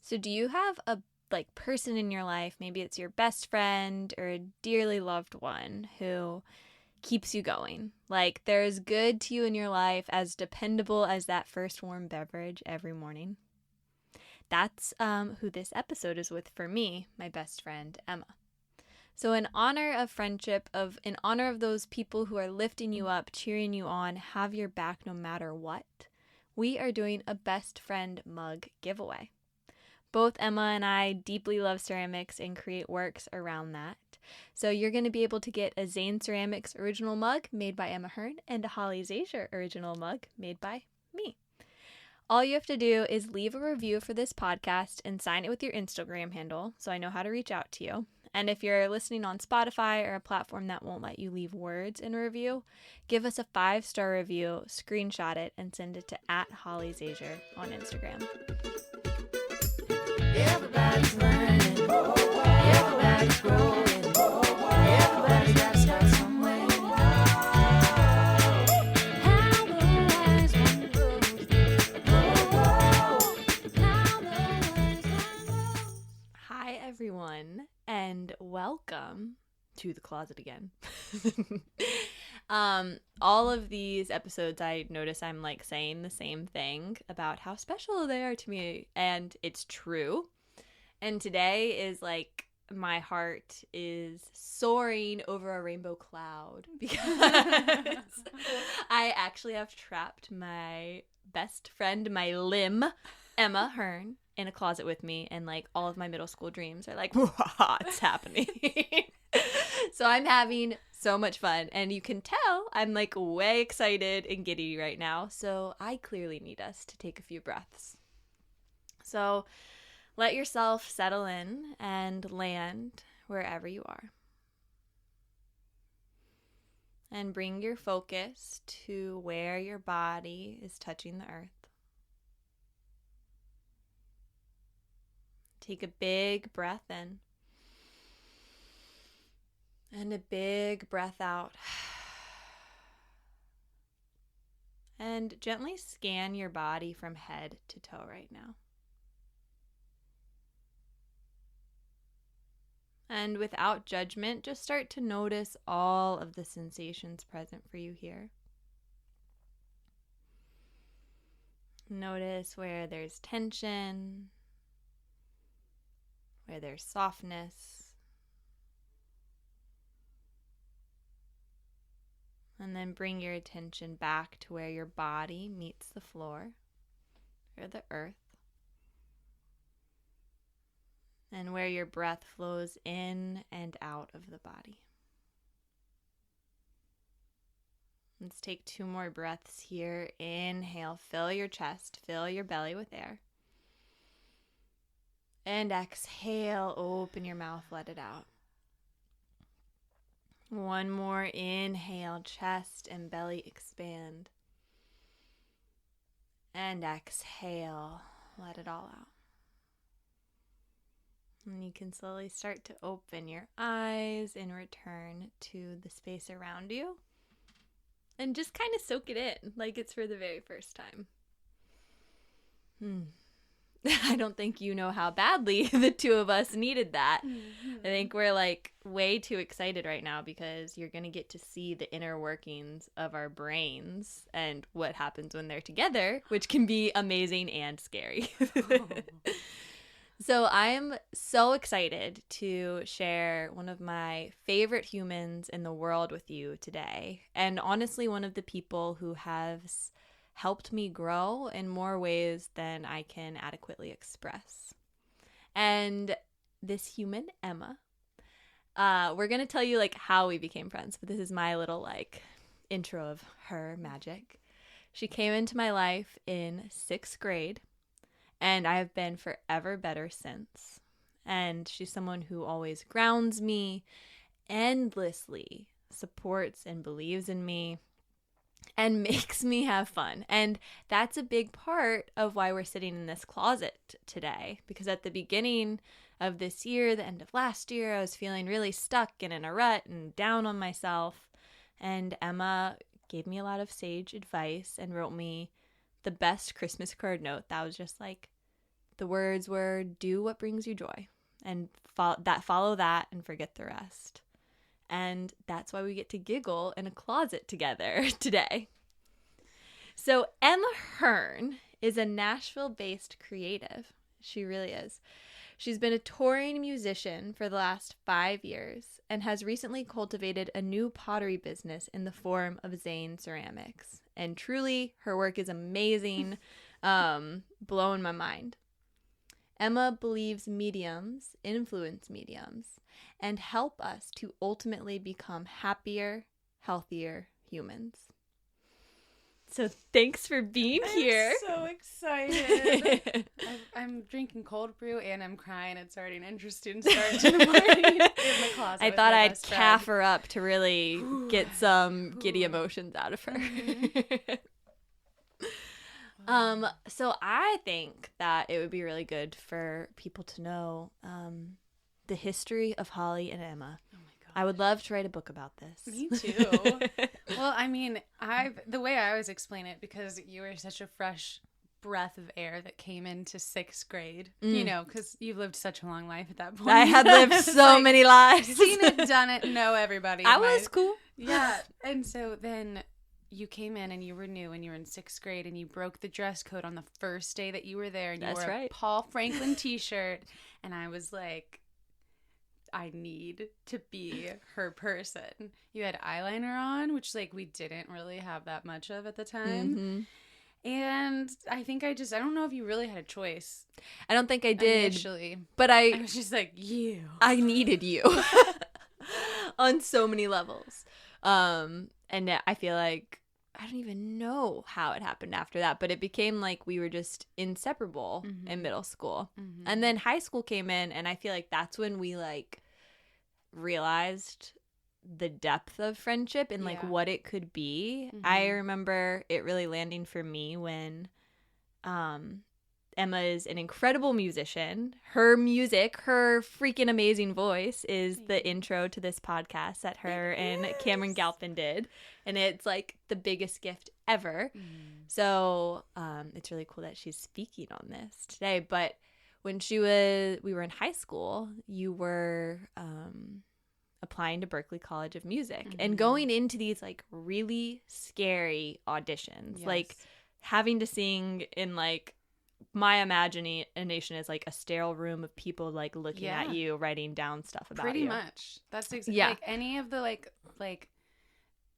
So do you have a person in your life, maybe it's your best friend or a dearly loved one who keeps you going? Like they're as good to you in your life, as dependable as that first warm beverage every morning? That's who this episode is with for me, my best friend, Emma. So in honor of friendship, in honor of those people who are lifting you up, cheering you on, have your back no matter what, we are doing a best friend mug giveaway. Both Emma and I deeply love ceramics and create works around that. So you're going to be able to get a Zane Ceramics original mug made by Emma Hern and a Holly Zazier original mug made by me. All you have to do is leave a review for this podcast and sign it with your Instagram handle so I know how to reach out to you. And if you're listening on Spotify or a platform that won't let you leave words in a review, give us a 5-star review, screenshot it, and send it to @HollyZazier on Instagram. Everybody's learning. Everybody's growing. Everybody's got to start somewhere. How the wise one grows. Hi, everyone, and welcome to the closet again. All of these episodes, I notice I'm like saying the same thing about how special they are to me, and it's true. And today is like my heart is soaring over a rainbow cloud because I actually have trapped my best friend, my limb, Emma Hern, in a closet with me, and like all of my middle school dreams are like, it's happening. So I'm having so much fun, and you can tell I'm like way excited and giddy right now. So I clearly need us to take a few breaths. So let yourself settle in and land wherever you are. And bring your focus to where your body is touching the earth. Take a big breath in. And a big breath out. And gently scan your body from head to toe right now. And without judgment, just start to notice all of the sensations present for you here. Notice where there's tension, where there's softness. And then bring your attention back to where your body meets the floor or the earth. And where your breath flows in and out of the body. Let's take 2 more breaths here. Inhale, fill your chest, fill your belly with air. And exhale, open your mouth, let it out. 1 more inhale, chest and belly expand. And exhale, let it all out. And you can slowly start to open your eyes and return to the space around you. And just kind of soak it in like it's for the very first time. I don't think you know how badly the 2 of us needed that. Mm-hmm. I think we're like way too excited right now because you're going to get to see the inner workings of our brains and what happens when they're together, which can be amazing and scary. Oh. So I'm so excited to share one of my favorite humans in the world with you today. And honestly, one of the people who has helped me grow in more ways than I can adequately express. And this human, Emma, we're going to tell you like how we became friends, but this is my little like intro of her magic. She came into my life in 6th grade. And I have been forever better since. And she's someone who always grounds me, endlessly supports and believes in me, and makes me have fun. And that's a big part of why we're sitting in this closet today. Because at the beginning of this year, the end of last year, I was feeling really stuck and in a rut and down on myself. And Emma gave me a lot of sage advice and wrote me the best Christmas card note that was just like The words were, do what brings you joy, and follow that and forget the rest. And that's why we get to giggle in a closet together today. So Emma Hern is a Nashville-based creative. She really is. She's been a touring musician for the last 5 years and has recently cultivated a new pottery business in the form of Zane Ceramics. And truly, her work is amazing, blowing my mind. Emma believes mediums influence mediums and help us to ultimately become happier, healthier humans. So thanks for being here. I'm so excited. I'm drinking cold brew and I'm crying. It's already an interesting start to the morning in the closet. I thought I'd calf her up to really get some giddy emotions out of her. So I think that it would be really good for people to know the history of Holly and Emma. Oh my God. I would love to write a book about this. Me too. Well, I mean, the way I always explain it, because you were such a fresh breath of air that came into 6th grade, you know, because you've lived such a long life at that point. I had lived so many lives. Seen it, done it, know everybody. I was cool. Yeah. And so then you came in and you were new and you were in 6th grade and you broke the dress code on the first day that you were there and you wore a Paul Franklin t-shirt. And I was like, I need to be her person. You had eyeliner on, which like we didn't really have that much of at the time. Mm-hmm. And I think I don't know if you really had a choice. I don't think I did. Initially. But I was just like, I needed you on so many levels. And I feel like I don't even know how it happened after that, but it became like we were just inseparable in middle school. Mm-hmm. And then high school came in, and I feel like that's when we like realized the depth of friendship and like what it could be. Mm-hmm. I remember it really landing for me when Emma is an incredible musician. Her music, her freaking amazing voice is the intro to this podcast that her and Cameron Galpin did. And it's like the biggest gift ever. Mm. So it's really cool that she's speaking on this today. But when we were in high school, you were applying to Berklee College of Music and going into these like really scary auditions, like having to sing in like, my imagination is like a sterile room of people like looking at you, writing down stuff about pretty you. Much. That's exactly like any of the like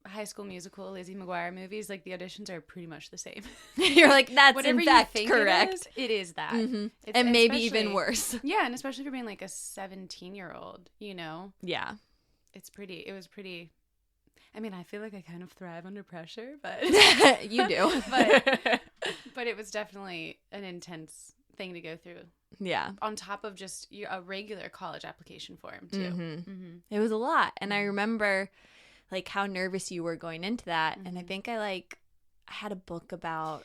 High School Musical, Lizzie McGuire movies. Like the auditions are pretty much the same. You're like, that's whatever in fact you think correct. It is that, and maybe even worse. Yeah, and especially for being like a 17-year-old, you know. Yeah, it was pretty. I mean, I feel like I kind of thrive under pressure, but you do. but it was definitely an intense thing to go through. Yeah. On top of just a regular college application form, too. Mm-hmm. Mm-hmm. It was a lot. And I remember, like, how nervous you were going into that. Mm-hmm. And I think I had a book about...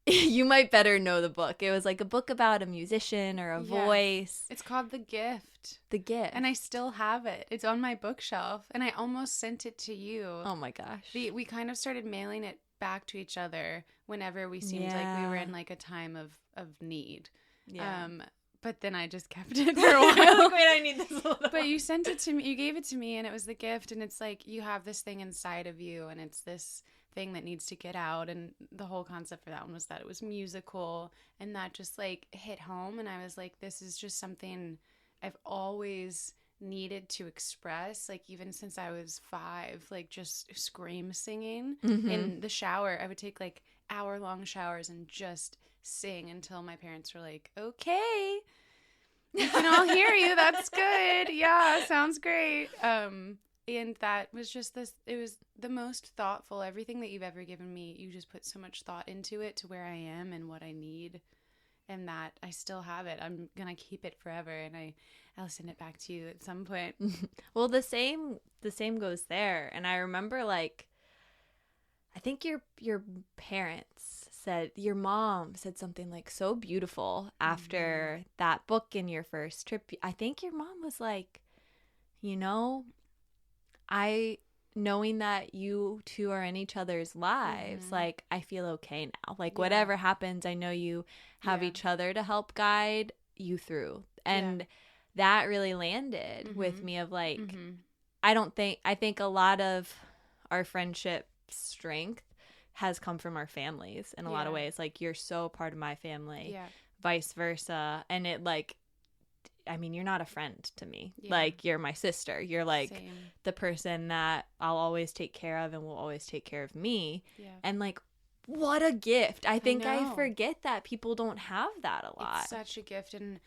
you might better know the book. It was, like, a book about a musician or a voice. It's called The Gift. The Gift. And I still have it. It's on my bookshelf. And I almost sent it to you. Oh, my gosh. We kind of started mailing it back to each other whenever we seemed like we were in like a time of need. Yeah. But then I just kept it for a while. Wait, I need this a little. But you sent it to me. You gave it to me, and it was the gift. And it's like you have this thing inside of you, and it's this thing that needs to get out. And the whole concept for that one was that it was musical, and that just like hit home. And I was like, this is just something I've always needed to express, like even since I was 5, like just scream singing in the shower. I would take like hour-long showers and just sing until my parents were like, okay, we can all hear you, that's good, yeah, sounds great. And that was just it was the most thoughtful, everything that you've ever given me, you just put so much thought into it to where I am and what I need, and that I still have it. I'm gonna keep it forever, and I'll send it back to you at some point. Well, the same goes there. And I remember, like, I think your parents said, your mom said something like so beautiful after that book in your first trip. I think your mom was like, you know, I knowing that you two are in each other's lives, Mm-hmm. like, I feel okay now. Like, Yeah. whatever happens, I know you have Yeah. each other to help guide you through. And that really landed with me of like, I think a lot of our friendship strength has come from our families in a lot of ways. Like, you're so part of my family, vice versa. And it like, I mean, you're not a friend to me. Like, you're my sister. You're like Same. the person that I'll always take care of and will always take care of me. And like, what a gift. I think I forget that people don't have that a lot. It's such a gift. And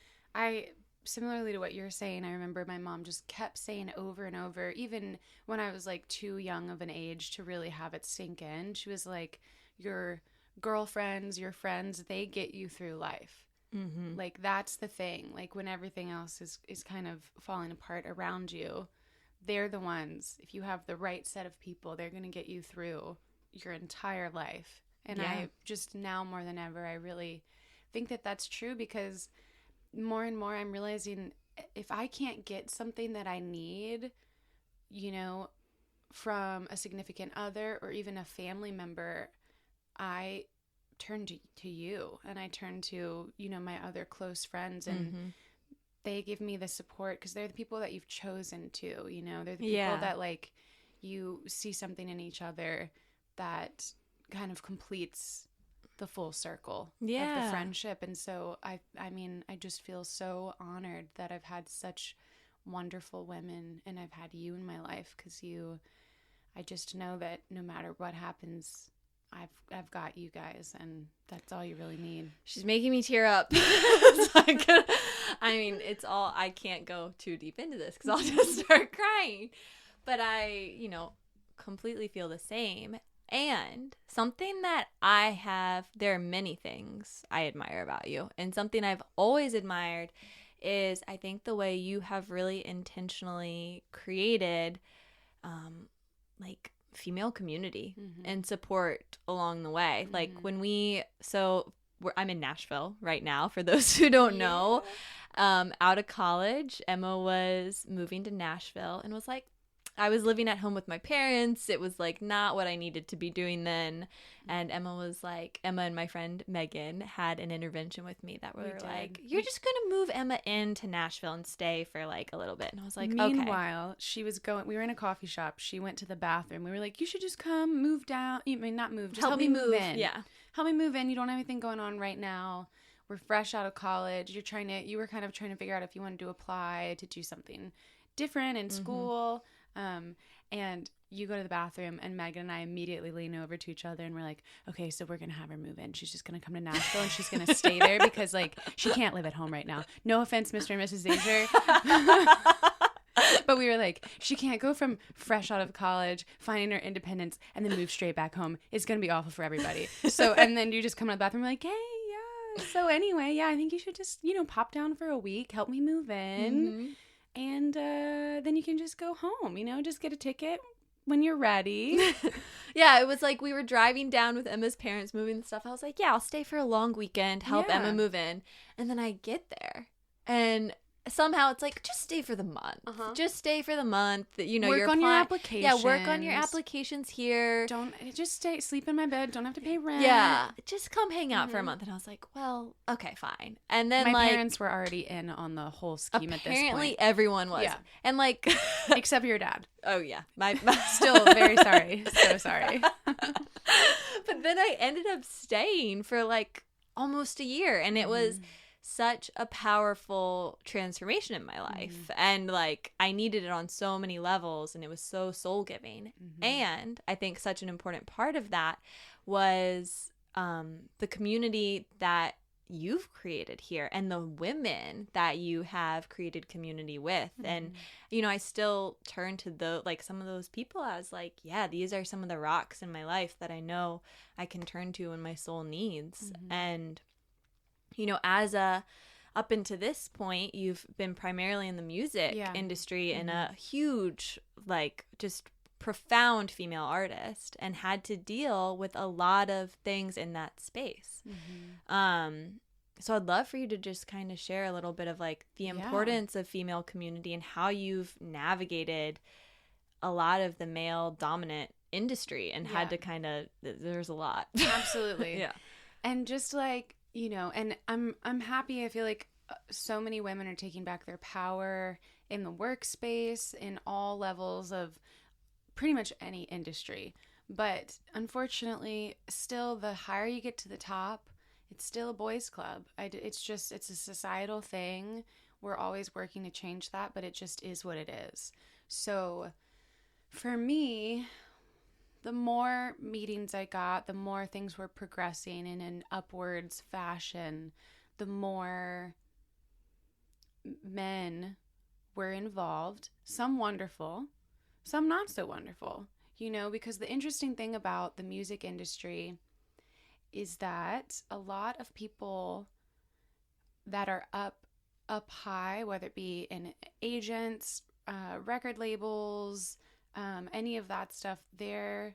similarly to what you're saying, I remember my mom just kept saying over and over, even when I was like too young of an age to really have it sink in. She was like, your girlfriends, your friends, they get you through life. Mm-hmm. Like, that's the thing. Like, when everything else is kind of falling apart around you, they're the ones, if you have the right set of people, they're going to get you through your entire life. And I just now more than ever, I really think that that's true, because more and more I'm realizing if I can't get something that I need, you know, from a significant other or even a family member, I turn to you, and I turn to, you know, my other close friends, and they give me the support because they're the people that you've chosen to, you know, they're the people that like you see something in each other that kind of completes the full circle of the friendship. And so I mean, I just feel so honored that I've had such wonderful women, and I've had you in my life, because I just know that no matter what happens, I've got you guys, and that's all you really need. She's making me tear up. I mean, it's all, I can't go too deep into this because I'll just start crying. But I, you know, completely feel the same. And something that there are many things I admire about you. And something I've always admired is, I think, the way you have really intentionally created, like, female community and support along the way. Like, when I'm in Nashville right now, for those who don't know. Out of college, Emma was moving to Nashville and was like, I was living at home with my parents. It was like not what I needed to be doing then. And Emma was like, Emma and my friend Megan had an intervention with me that were like, you're just going to move Emma into Nashville and stay for like a little bit. And I was like, meanwhile, she was we were in a coffee shop. She went to the bathroom. We were like, you should just come move down. I mean, not move, just help me move in. Yeah. Help me move in. You don't have anything going on right now. We're fresh out of college. You were kind of trying to figure out if you wanted to apply to do something different in school. And you go to the bathroom, and Megan and I immediately lean over to each other, and we're like, okay, so we're going to have her move in. She's just going to come to Nashville, and she's going to stay there because, like, she can't live at home right now. No offense, Mr. and Mrs. Zager. But we were like, she can't go from fresh out of college, finding her independence, and then move straight back home. It's going to be awful for everybody. So, and then you just come out of the bathroom like, hey, yeah. So anyway, I think you should just, you know, pop down for a week, help me move in. And then you can just go home, you know, just get a ticket when you're ready. Yeah, it was like we were driving down with Emma's parents moving and stuff. I was like, yeah, I'll stay for a long weekend, help Emma move in. And then I get there, and somehow it's like, just stay for the month. Just stay for the month. You know, work on your applications. Yeah, work on your applications here. Don't just sleep in my bed. Don't have to pay rent. Yeah, just come hang out for a month. And I was like, well, okay, fine. And then my parents were already in on the whole scheme at this point. Apparently everyone was. Yeah. And like, except your dad. Oh yeah, Still very sorry. So sorry. But then I ended up staying for like almost a year, and it was such a powerful transformation in my life. And like, I needed it on so many levels, and it was so soul giving. And I think such an important part of that was the community that you've created here, and the women that you have created community with. And you know, I still turn to some of those people as like, yeah, these are some of the rocks in my life that I know I can turn to when my soul needs. And you know, up until this point, you've been primarily in the music industry and a huge, like, just profound female artist, and had to deal with a lot of things in that space. So I'd love for you to just kind of share a little bit of like the importance of female community and how you've navigated a lot of the male dominant industry and had to kind of, there's a lot. Absolutely. Yeah. And just like, you know, and I'm happy. I feel like so many women are taking back their power in the workspace, in all levels of pretty much any industry. But unfortunately, still, the higher you get to the top, it's still a boys' club. It's a societal thing. We're always working to change that, but it just is what it is. So for me, the more meetings I got, the more things were progressing in an upwards fashion, the more men were involved, some wonderful, some not so wonderful, you know, because the interesting thing about the music industry is that a lot of people that are up high, whether it be in agents, record labels, any of that stuff, they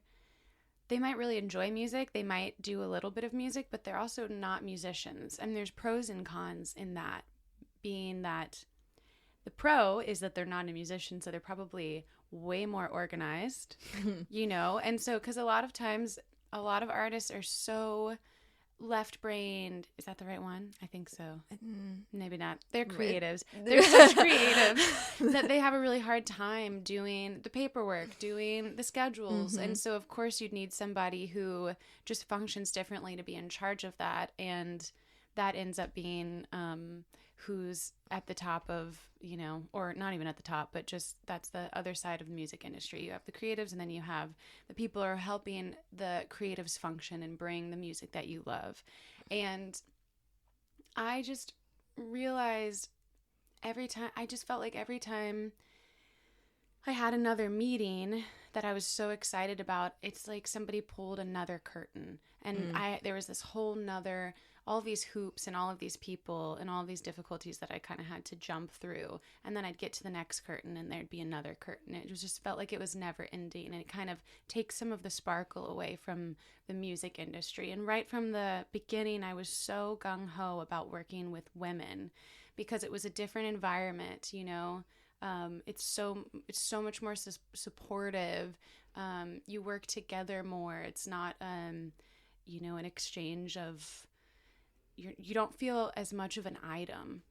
might really enjoy music. They might do a little bit of music, but they're also not musicians. And there's pros and cons in that, being that the pro is that they're not a musician, so they're probably way more organized, you know? And so, because a lot of times, a lot of artists are so left-brained. Is that the right one? I think so. Maybe not. They're creatives. They're such creatives that they have a really hard time doing the paperwork, doing the schedules. And so, of course, you'd need somebody who just functions differently to be in charge of that. And that ends up being who's at the top of, you know, or not even at the top, but just that's the other side of the music industry. You have the creatives, and then you have the people who are helping the creatives function and bring the music that you love. And I just realized I just felt like every time I had another meeting that I was so excited about, it's like somebody pulled another curtain. And there was this whole nother, all these hoops and all of these people and all of these difficulties that I kind of had to jump through. And then I'd get to the next curtain and there'd be another curtain. It just felt like it was never ending. And it kind of takes some of the sparkle away from the music industry. And right from the beginning, I was so gung-ho about working with women because it was a different environment, you know. It's so much more supportive. You work together more. It's not, you know, an exchange of... You don't feel as much of an item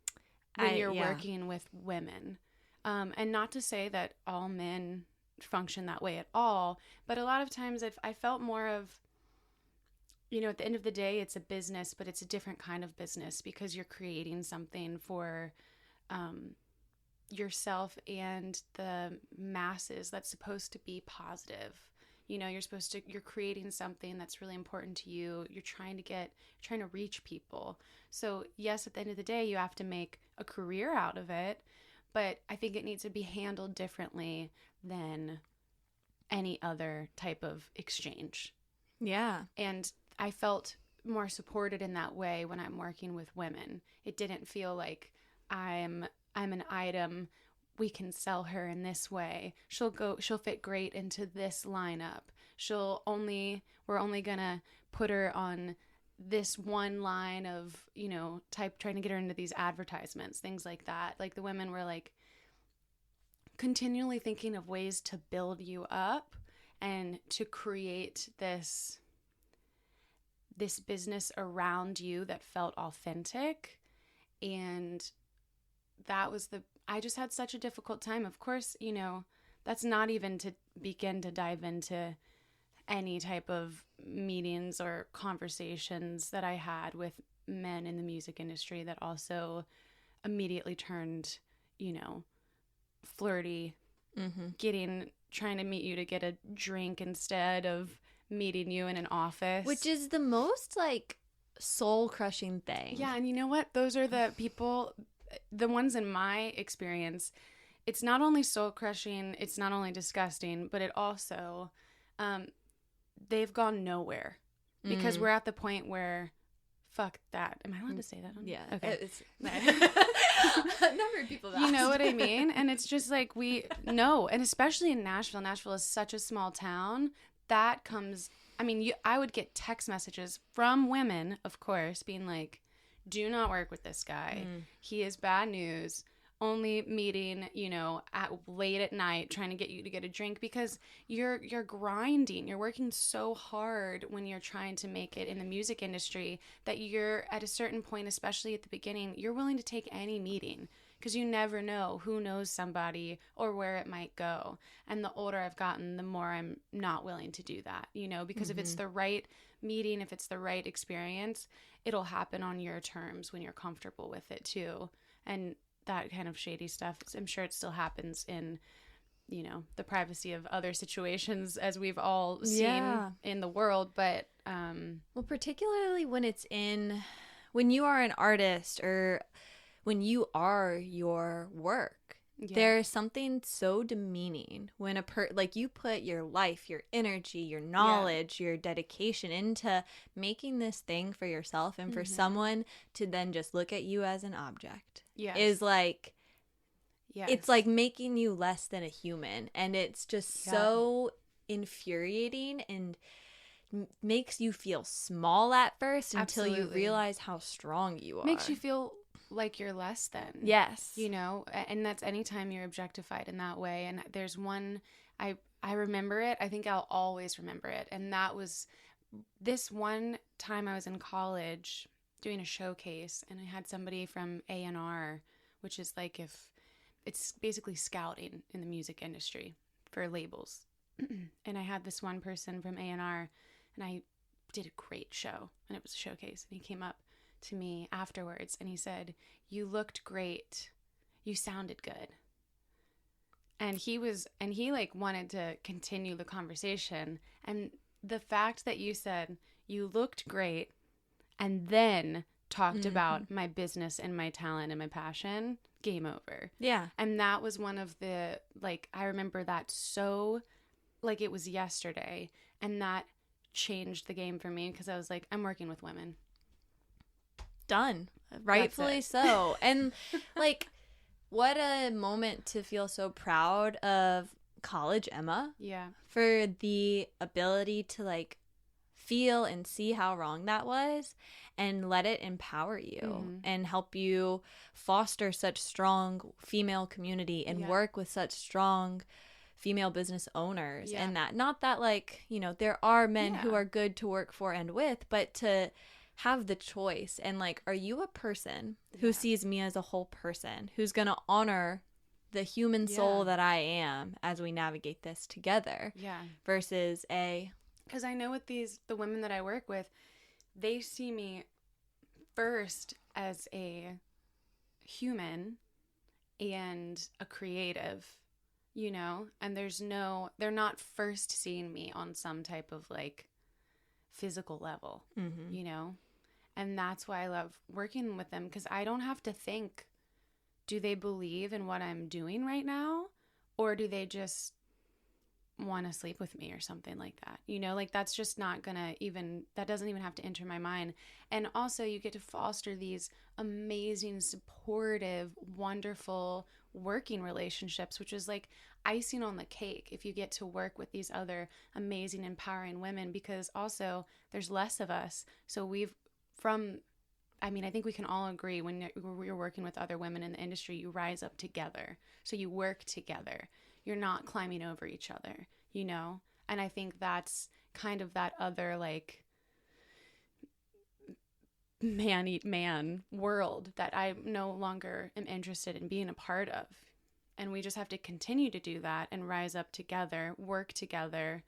when you're working with women. And not to say that all men function that way at all, but a lot of times I felt more of, you know, at the end of the day, it's a business, but it's a different kind of business because you're creating something for yourself and the masses that's supposed to be positive. You know, you're creating something that's really important to you. You're trying to reach people. So yes, at the end of the day, you have to make a career out of it, but I think it needs to be handled differently than any other type of exchange. Yeah. And I felt more supported in that way when I'm working with women. It didn't feel like I'm an item. We can sell her in this way. She'll fit great into this lineup. We're only gonna put her on this one line of, you know, trying to get her into these advertisements, things like that. Like the women were like continually thinking of ways to build you up and to create this business around you that felt authentic. And that was I just had such a difficult time. Of course, you know, that's not even to begin to dive into any type of meetings or conversations that I had with men in the music industry that also immediately turned, you know, flirty, trying to meet you to get a drink instead of meeting you in an office. Which is the most, like, soul-crushing thing. Yeah, and you know what? Those are the people... The ones in my experience, it's not only soul-crushing, it's not only disgusting, but it also, they've gone nowhere. Because we're at the point where, fuck that. Am I allowed to say that? Yeah. Okay. A number of people You know what I mean? And it's just like, no. And especially in Nashville. Nashville is such a small town. That comes, I mean, I would get text messages from women, of course, being like, do not work with this guy. He is bad news. only meeting, you know, at late at night, trying to get you to get a drink, because you're grinding. You're working so hard when you're trying to make it in the music industry that you're at a certain point, especially at the beginning, you're willing to take any meeting, because you never know who knows somebody or where it might go. And the older I've gotten, the more I'm not willing to do that, you know, because if it's the right meeting, if it's the right experience, it'll happen on your terms when you're comfortable with it too. And that kind of shady stuff, I'm sure it still happens in, you know, the privacy of other situations, as we've all seen in the world. But well, particularly when when you are an artist, or when you are your work, there's something so demeaning when like you put your life, your energy, your knowledge, your dedication into making this thing for yourself, and for someone to then just look at you as an object is like, it's like making you less than a human. And it's just so infuriating, and makes you feel small at first until you realize how strong you are. Makes you feel like you're less than. Yes. You know, and that's anytime you're objectified in that way. And there's one, I remember it. I think I'll always remember it. And that was this one time I was in college doing a showcase, and I had somebody from A&R, which is like, if it's basically scouting in the music industry for labels. And I had this one person from A&R, and I did a great show, and it was a showcase. And he came up to me afterwards, and he said, "You looked great. You sounded good." And he like wanted to continue the conversation. And the fact that you said you looked great and then talked about my business and my talent and my passion, game over. Yeah. And that was one of the, like, I remember that so like it was yesterday, and that changed the game for me, because I was like, I'm working with women. Done. Rightfully so. And like, what a moment to feel so proud of college Emma. Yeah. For the ability to like feel and see how wrong that was, and let it empower you and help you foster such strong female community, and work with such strong female business owners. And that, not that like, you know, there are men who are good to work for and with, but to have the choice. And like, are you a person who sees me as a whole person, who's going to honor the human soul that I am as we navigate this together? Versus because I know with the women that I work with, they see me first as a human and a creative, you know, and they're not first seeing me on some type of like physical level, you know, and that's why I love working with them, because I don't have to think, do they believe in what I'm doing right now, or do they just want to sleep with me or something like that, you know, like that's just not gonna that doesn't even have to enter my mind. And also you get to foster these amazing, supportive, wonderful working relationships, which is like icing on the cake if you get to work with these other amazing, empowering women, because also there's less of us. So I think we can all agree, when you're working with other women in the industry, you rise up together. So you work together. You're not climbing over each other, you know? And I think that's kind of that other, like, man eat man world that I no longer am interested in being a part of. And we just have to continue to do that and rise up together, work together.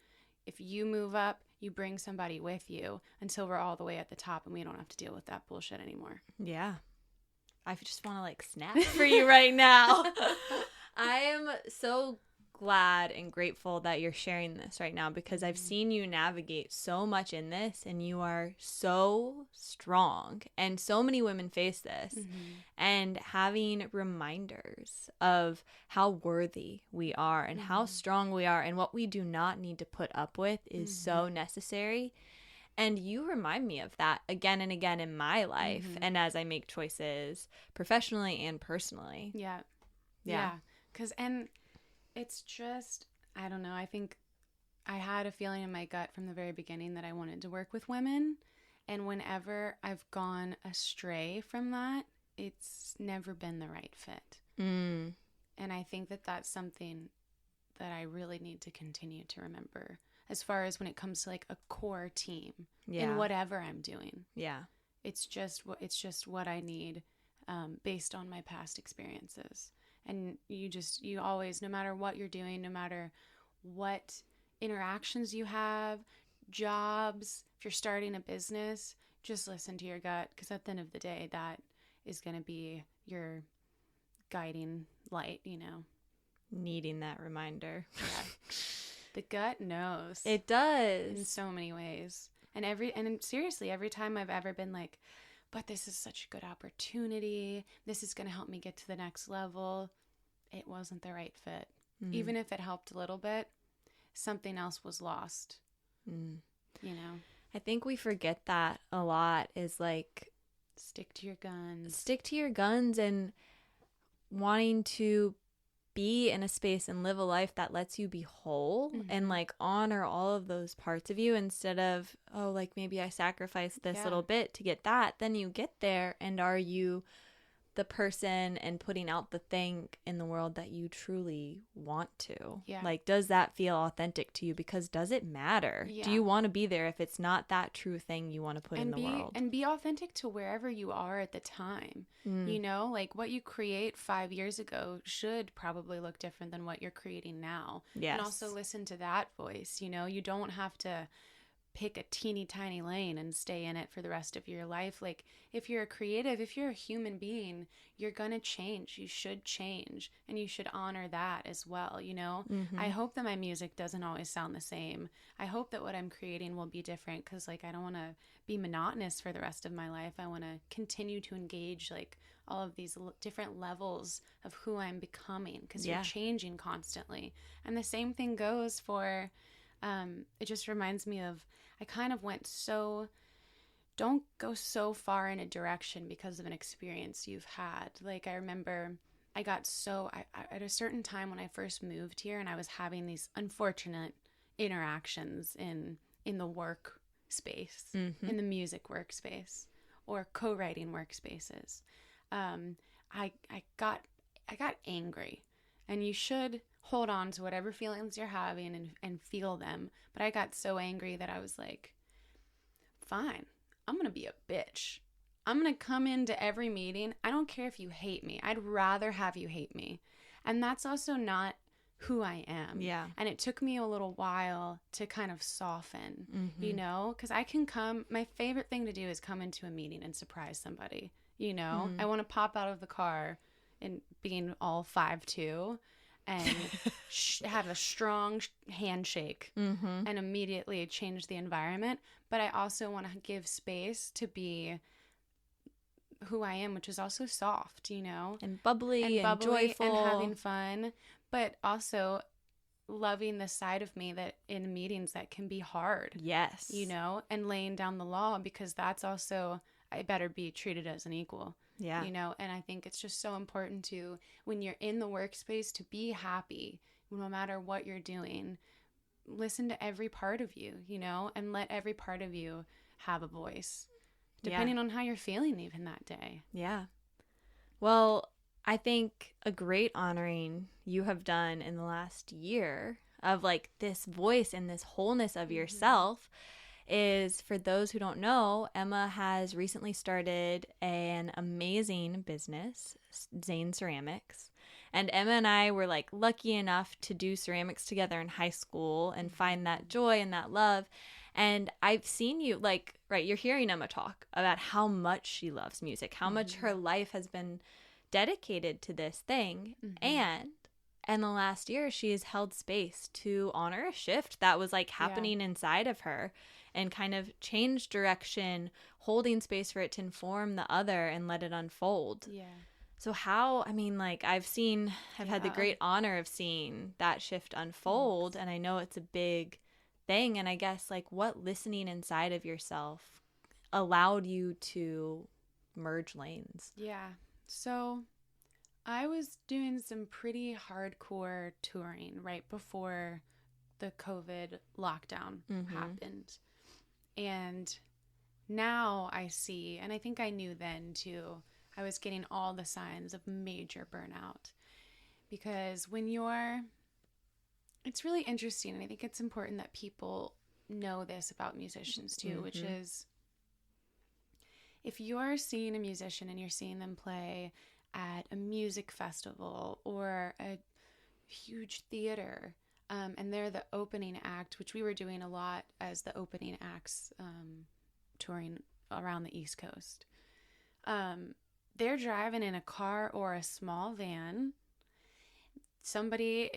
If you move up, you bring somebody with you until we're all the way at the top, and we don't have to deal with that bullshit anymore. Yeah. I just want to like snap for you right now. I am so glad and grateful that you're sharing this right now, because I've seen you navigate so much in this, and you are so strong, and so many women face this. And having reminders of how worthy we are, and how strong we are, and what we do not need to put up with is so necessary. And you remind me of that again and again in my life, and as I make choices professionally and personally. Yeah. And it's just, I don't know, I think I had a feeling in my gut from the very beginning that I wanted to work with women. And whenever I've gone astray from that, it's never been the right fit. Mm. And I think that that's something that I really need to continue to remember as far as when it comes to like a core team in whatever I'm doing. Yeah. It's just what I need based on my past experiences. And you always, no matter what you're doing, no matter what interactions you have, jobs, if you're starting a business, just listen to your gut, because at the end of the day, that is going to be your guiding light, you know. Needing that reminder. Yeah. The gut knows. It does. In so many ways. And seriously, every time I've ever been like, but this is such a good opportunity, this is going to help me get to the next level, it wasn't the right fit. Even if it helped a little bit, something else was lost. You know? I think we forget that a lot, is like, stick to your guns. Stick to your guns, and wanting to be in a space and live a life that lets you be whole and like honor all of those parts of you, instead of, oh, like maybe I sacrificed this little bit to get that. Then you get there, and are you the person and putting out the thing in the world that you truly want to? Like, does that feel authentic to you? Because does it matter? Do you want to be there if it's not that true thing you want to put in the world? And be authentic to wherever you are at the time. You know, like what you create 5 years ago should probably look different than what you're creating now. And also listen to that voice. You know, you don't have to pick a teeny tiny lane and stay in it for the rest of your life. Like, if you're a creative, if you're a human being, you're gonna change. You should change, and you should honor that as well, you know? I hope that my music doesn't always sound the same. I hope that what I'm creating will be different, because like I don't want to be monotonous for the rest of my life. I want to continue to engage like all of these different levels of who I'm becoming, because you're changing constantly. And the same thing goes for it just reminds me of, I kind of don't go so far in a direction because of an experience you've had. Like, I remember I got at a certain time when I first moved here, and I was having these unfortunate interactions in the work space, in the music workspace or co-writing workspaces. I got angry, and you should hold on to whatever feelings you're having and feel them. But I got so angry that I was like, fine, I'm going to be a bitch. I'm going to come into every meeting. I don't care if you hate me. I'd rather have you hate me. And that's also not who I am. Yeah. And it took me a little while to kind of soften, you know, because my favorite thing to do is come into a meeting and surprise somebody, you know. I want to pop out of the car and being all 5'2" and have a strong handshake and immediately change the environment. But I also want to give space to be who I am, which is also soft, you know? And bubbly and joyful. And having fun, but also loving the side of me that in meetings that can be hard. Yes. You know? And laying down the law, because that's also, I better be treated as an equal. Yeah. You know, and I think it's just so important to, when you're in the workspace, to be happy no matter what you're doing. Listen to every part of you, you know, and let every part of you have a voice, depending on how you're feeling even that day. Yeah. Well, I think a great honoring you have done in the last year of like this voice and this wholeness of yourself is, for those who don't know, Emma has recently started an amazing business, Zane Ceramics. And Emma and I were like lucky enough to do ceramics together in high school and find that joy and that love. And I've seen you, like, right, you're hearing Emma talk about how much she loves music, how much her life has been dedicated to this thing. And in the last year, she has held space to honor a shift that was like happening inside of her, and kind of change direction, holding space for it to inform the other and let it unfold. Yeah. So how, I mean, like I've had the great honor of seeing that shift unfold. And I know it's a big thing. And I guess like what listening inside of yourself allowed you to merge lanes? Yeah. So I was doing some pretty hardcore touring right before the COVID lockdown happened. And now I see, and I think I knew then too, I was getting all the signs of major burnout. Because it's really interesting, and I think it's important that people know this about musicians too, which is, if you're seeing a musician and you're seeing them play at a music festival or a huge theater, and they're the opening act, which we were doing a lot as the opening acts, touring around the East Coast. They're driving in a car or a small van. Somebody's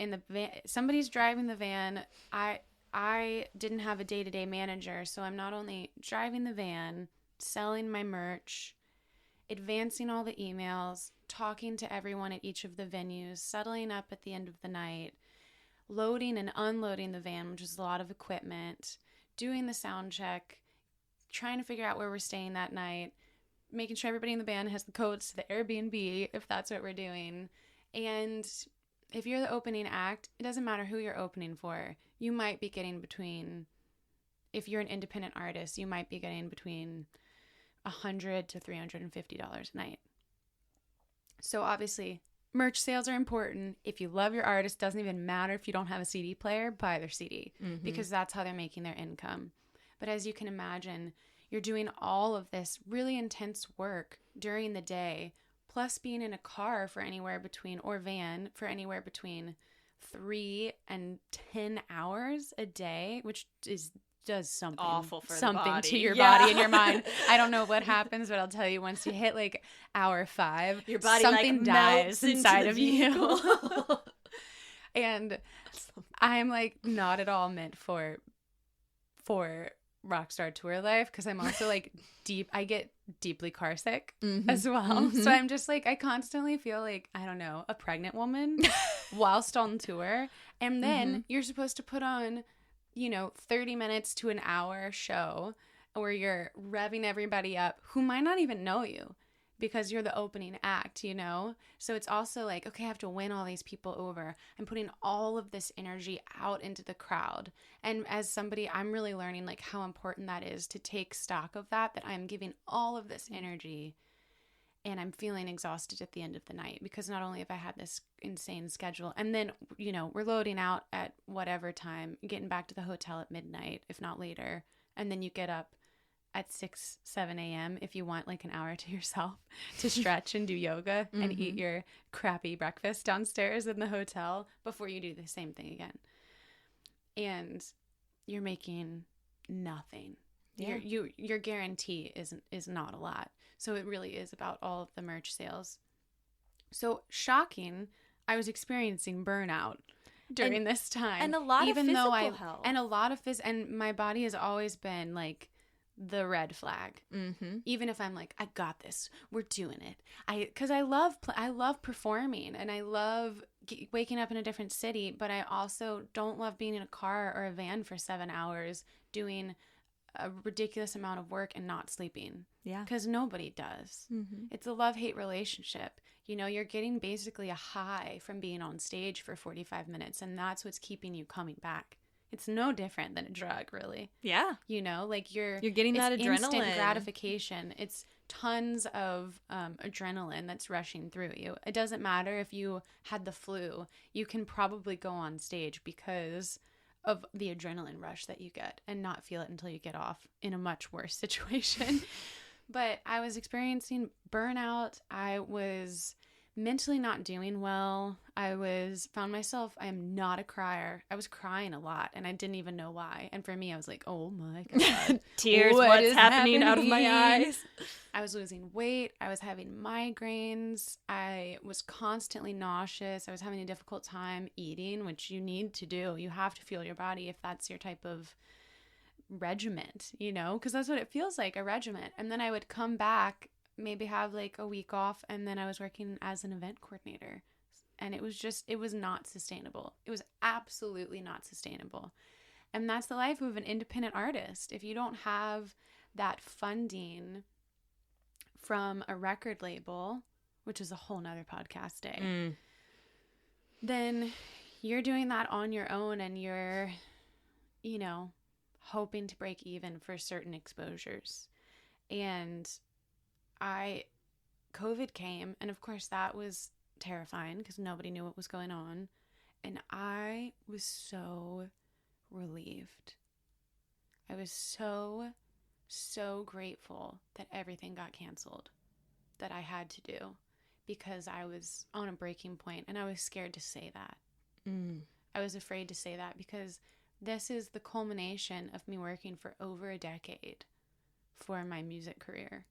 driving the van. I didn't have a day-to-day manager, so I'm not only driving the van, selling my merch, advancing all the emails, talking to everyone at each of the venues, settling up at the end of the night, loading and unloading the van, which is a lot of equipment, doing the sound check, trying to figure out where we're staying that night, making sure everybody in the band has the codes to the Airbnb if that's what we're doing. And if you're the opening act, it doesn't matter who you're opening for. You might be getting between, if you're an independent artist, you might be getting between $100 to $350 a night. So obviously, merch sales are important. If you love your artist, doesn't even matter if you don't have a CD player, buy their CD, because that's how they're making their income. But as you can imagine, you're doing all of this really intense work during the day, plus being in a car for anywhere between, or van for anywhere between 3 and 10 hours a day, which does something awful for something the body. to your body and your mind. I don't know what happens, but I'll tell you, once you hit like hour 5, your body something like dies inside of you. you. And I'm like not at all meant for rockstar tour life, because I'm also like I get deeply car sick as well. So I'm just like, I constantly feel like, I don't know, a pregnant woman whilst on tour. And then you're supposed to put on, 30 minutes to an hour show where you're revving everybody up who might not even know you, because you're the opening act, So it's also like, okay, I have to win all these people over. I'm putting all of this energy out into the crowd. And as somebody, I'm really learning like how important that is, to take stock of that I'm giving all of this energy and I'm feeling exhausted at the end of the night, because not only have I had this insane schedule, and then, we're loading out at whatever time, getting back to the hotel at midnight, if not later. And then you get up at 6, 7 a.m. if you want like an hour to yourself to stretch and do yoga and eat your crappy breakfast downstairs in the hotel before you do the same thing again. And you're making nothing. Yeah. Your guarantee is not a lot. So it really is about all of the merch sales. So shocking, I was experiencing burnout during this time. And a lot of physical health. And a lot of and my body has always been like the red flag. Even if I'm like, I got this, we're doing it. Because I love performing, and I love waking up in a different city, but I also don't love being in a car or a van for 7 hours doing a ridiculous amount of work and not sleeping. Yeah. Because nobody does. It's a love-hate relationship. You're getting basically a high from being on stage for 45 minutes, and that's what's keeping you coming back. It's no different than a drug, really. Yeah. Like you're getting that adrenaline. Instant gratification. It's tons of adrenaline that's rushing through you. It doesn't matter if you had the flu. You can probably go on stage because of the adrenaline rush that you get, and not feel it until you get off in a much worse situation. But I was experiencing burnout. I was mentally not doing well. I found myself, I am not a crier. I was crying a lot, and I didn't even know why. And for me, I was like, oh my God. Tears, what's happening out of my eyes? I was losing weight. I was having migraines. I was constantly nauseous. I was having a difficult time eating, which you need to do. You have to feel your body if that's your type of regiment, because that's what it feels like, a regiment. And then I would come back, maybe have like a week off, and then I was working as an event coordinator, and it was not sustainable. It was absolutely not sustainable. And that's the life of an independent artist. If you don't have that funding from a record label, which is a whole nother podcast day, then you're doing that on your own, and you're hoping to break even for certain exposures. And I COVID came, and of course that was terrifying because nobody knew what was going on. And I was so relieved. I was so, so grateful that everything got canceled that I had to do, because I was on a breaking point and I was scared to say that. I was afraid to say that because this is the culmination of me working for over a decade for my music career.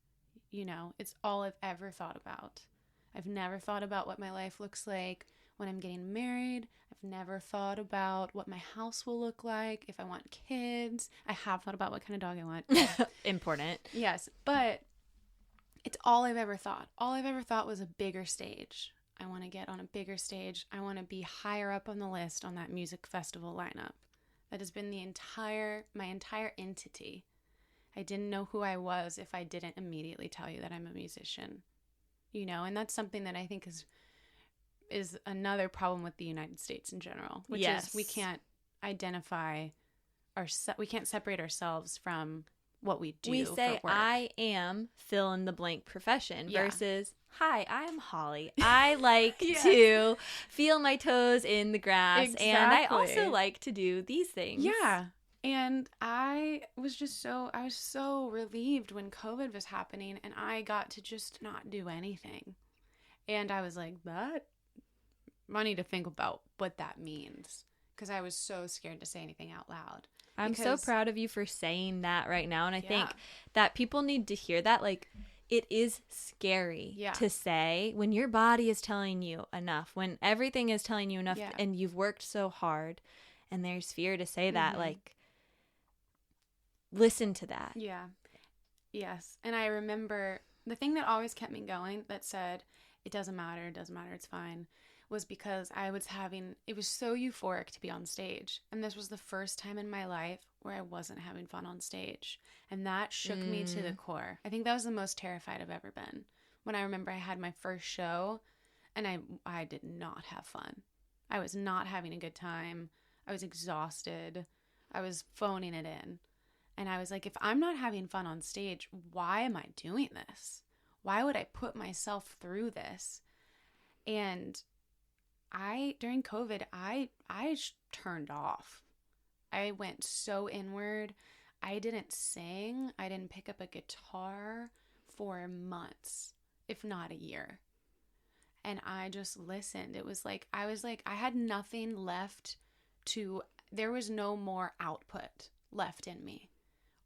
You know, it's all I've ever thought about. I've never thought about what my life looks like when I'm getting married. I've never thought about what my house will look like, if I want kids. I have thought about what kind of dog I want. Important. Yes, but it's all I've ever thought. All I've ever thought was a bigger stage. I want to get on a bigger stage. I want to be higher up on the list on that music festival lineup. That has been my entire entity. I didn't know who I was if I didn't immediately tell you that I'm a musician. You know, and that's something that I think is another problem with the United States in general, which is we can't we can't separate ourselves from what we do. We say, for work. I am fill in the blank profession versus, hi, I'm Holly. I like to feel my toes in the grass, and I also like to do these things. Yeah. And I was so relieved when COVID was happening and I got to just not do anything. And I was like, I need to think about what that means, because I was so scared to say anything out loud. I'm so proud of you for saying that right now. And I think that people need to hear that. Like, it is scary to say when your body is telling you enough, when everything is telling you enough and you've worked so hard and there's fear to say that, like, listen to that. Yeah. Yes. And I remember the thing that always kept me going that said, it doesn't matter, it's fine, was because it was so euphoric to be on stage. And this was the first time in my life where I wasn't having fun on stage. And that shook me to the core. I think that was the most terrified I've ever been. When I remember I had my first show and I did not have fun. I was not having a good time. I was exhausted. I was phoning it in. And I was like, if I'm not having fun on stage, why am I doing this? Why would I put myself through this? And during COVID, I turned off. I went so inward. I didn't sing. I didn't pick up a guitar for months, if not a year. And I just listened. It was like, I had nothing left there was no more output left in me,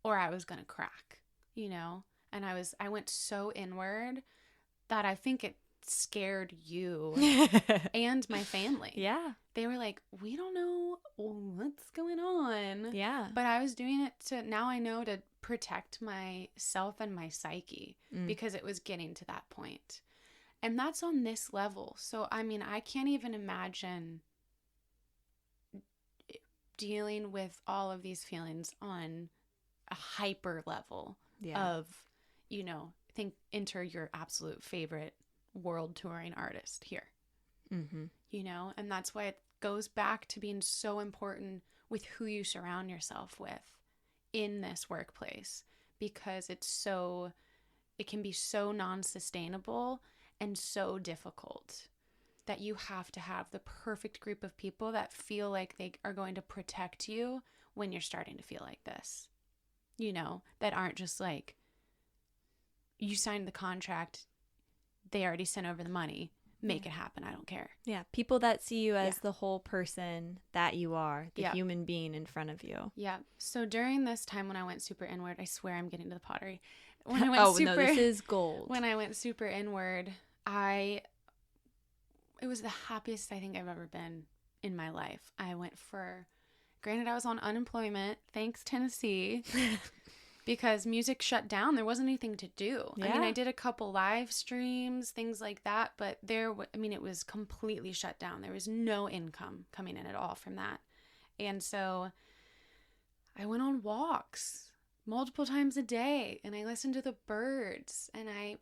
or I was going to crack, you know? And I went so inward that I think it scared you and my family. Yeah. They were like, we don't know what's going on. Yeah. But I was doing it now I know to protect myself and my psyche because it was getting to that point. And that's on this level. So, I mean, I can't even imagine dealing with all of these feelings on a hyper level of, you know, enter your absolute favorite world touring artist here, you know, and that's why it goes back to being so important with who you surround yourself with in this workplace, because it can be so non-sustainable and so difficult that you have to have the perfect group of people that feel like they are going to protect you when you're starting to feel like this, you know, that aren't just like, you signed the contract, they already sent over the money, make it happen, I don't care. Yeah, people that see you as the whole person that you are, the human being in front of you. Yeah. So during this time when I went super inward, I swear I'm getting to the pottery. When I went no, this is gold. When I went super inward, it was the happiest I think I've ever been in my life. Granted, I was on unemployment, thanks Tennessee, because music shut down. There wasn't anything to do. Yeah. I mean, I did a couple live streams, things like that, but it was completely shut down. There was no income coming in at all from that. And so I went on walks multiple times a day and I listened to the birds and I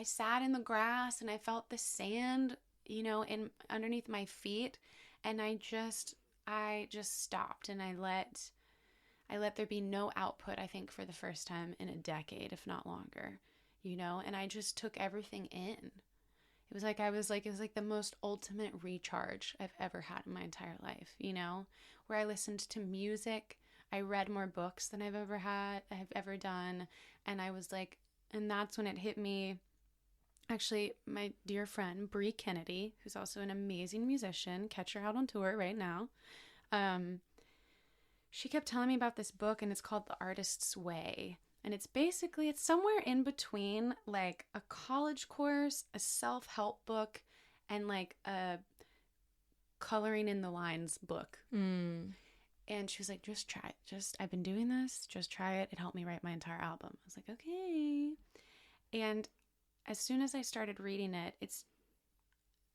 sat in the grass and I felt the sand, you know, underneath my feet. And I just stopped and I let there be no output, I think, for the first time in a decade, if not longer. and I just took everything in. It was like the most ultimate recharge I've ever had in my entire life, where I listened to music. I read more books than I've ever done. And I was like, and that's when it hit me. Actually, my dear friend, Bree Kennedy, who's also an amazing musician, catch her out on tour right now. She kept telling me about this book, and it's called The Artist's Way. And it's somewhere in between like a college course, a self-help book, and like a coloring in the lines book. And she was like, just try it. I've been doing this. Just try it. It helped me write my entire album. I was like, okay. And as soon as I started reading it,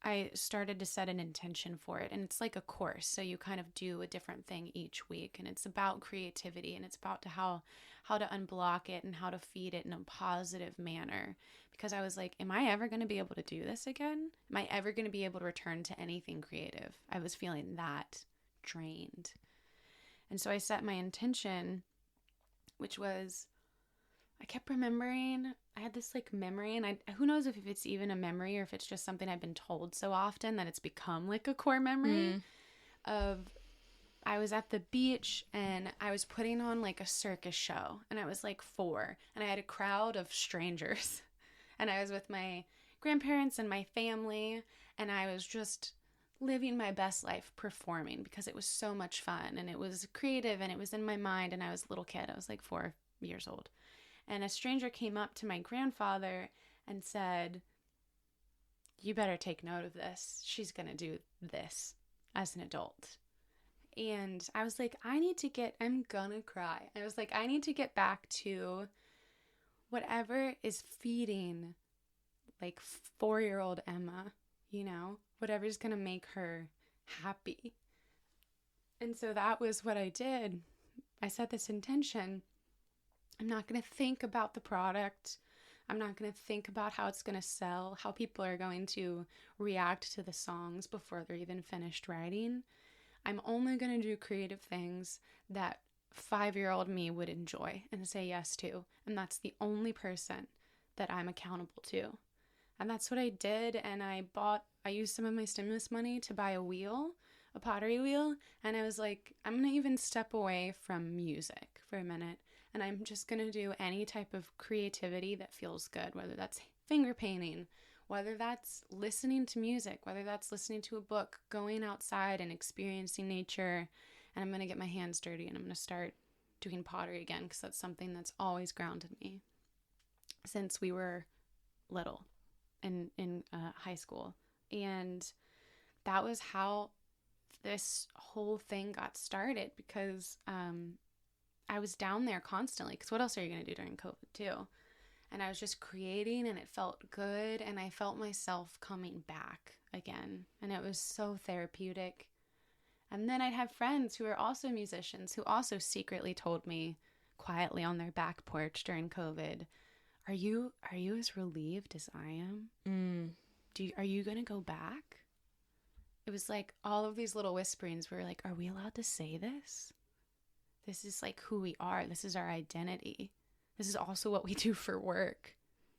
I started to set an intention for it. And it's like a course. So you kind of do a different thing each week. And it's about creativity. And it's about how to unblock it and how to feed it in a positive manner. Because I was like, am I ever going to be able to do this again? Am I ever going to be able to return to anything creative? I was feeling that drained. And so I set my intention, which was, I kept remembering, I had this like memory, and who knows if it's even a memory or if it's just something I've been told so often that it's become like a core memory of, I was at the beach and I was putting on like a circus show, and I was like 4, and I had a crowd of strangers, and I was with my grandparents and my family, and I was just living my best life performing because it was so much fun, and it was creative, and it was in my mind, and I was a little kid. I was like 4 years old. And a stranger came up to my grandfather and said, you better take note of this. She's going to do this as an adult. And I was like, I'm going to cry. I was like, I need to get back to whatever is feeding like 4-year-old Emma, whatever's going to make her happy. And so that was what I did. I set this intention. I'm not going to think about the product. I'm not going to think about how it's going to sell, how people are going to react to the songs before they're even finished writing. I'm only going to do creative things that 5-year-old me would enjoy and say yes to. And that's the only person that I'm accountable to. And that's what I did. And I used some of my stimulus money to buy a pottery wheel. And I was like, I'm going to even step away from music for a minute. And I'm just going to do any type of creativity that feels good, whether that's finger painting, whether that's listening to music, whether that's listening to a book, going outside and experiencing nature. And I'm going to get my hands dirty, and I'm going to start doing pottery again, because that's something that's always grounded me since we were little in high school. And that was how this whole thing got started, because I was down there constantly, because what else are you going to do during COVID too? And I was just creating, and it felt good, and I felt myself coming back again, and it was so therapeutic. And then I'd have friends who are also musicians who also secretly told me quietly on their back porch during COVID, are you as relieved as I am? Are you going to go back? It was like all of these little whisperings were like, are we allowed to say this? This is like who we are. This is our identity. This is also what we do for work,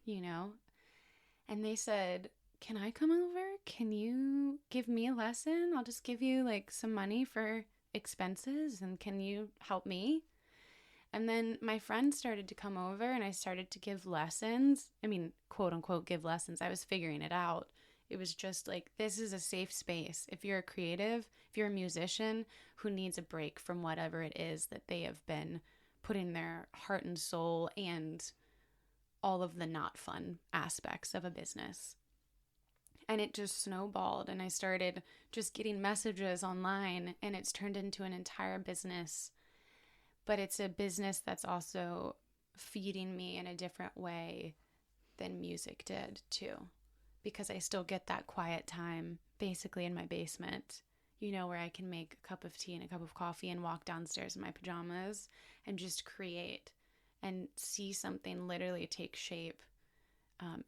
And they said, can I come over? Can you give me a lesson? I'll just give you like some money for expenses, and can you help me? And then my friends started to come over, and I started to give lessons. I mean, quote unquote, give lessons. I was figuring it out. It was just like, this is a safe space. If you're a creative, if you're a musician who needs a break from whatever it is that they have been putting their heart and soul and all of the not fun aspects of a business. And it just snowballed, and I started just getting messages online, and it's turned into an entire business. But it's a business that's also feeding me in a different way than music did too. Because I still get that quiet time basically in my basement, where I can make a cup of tea and a cup of coffee and walk downstairs in my pajamas and just create and see something literally take shape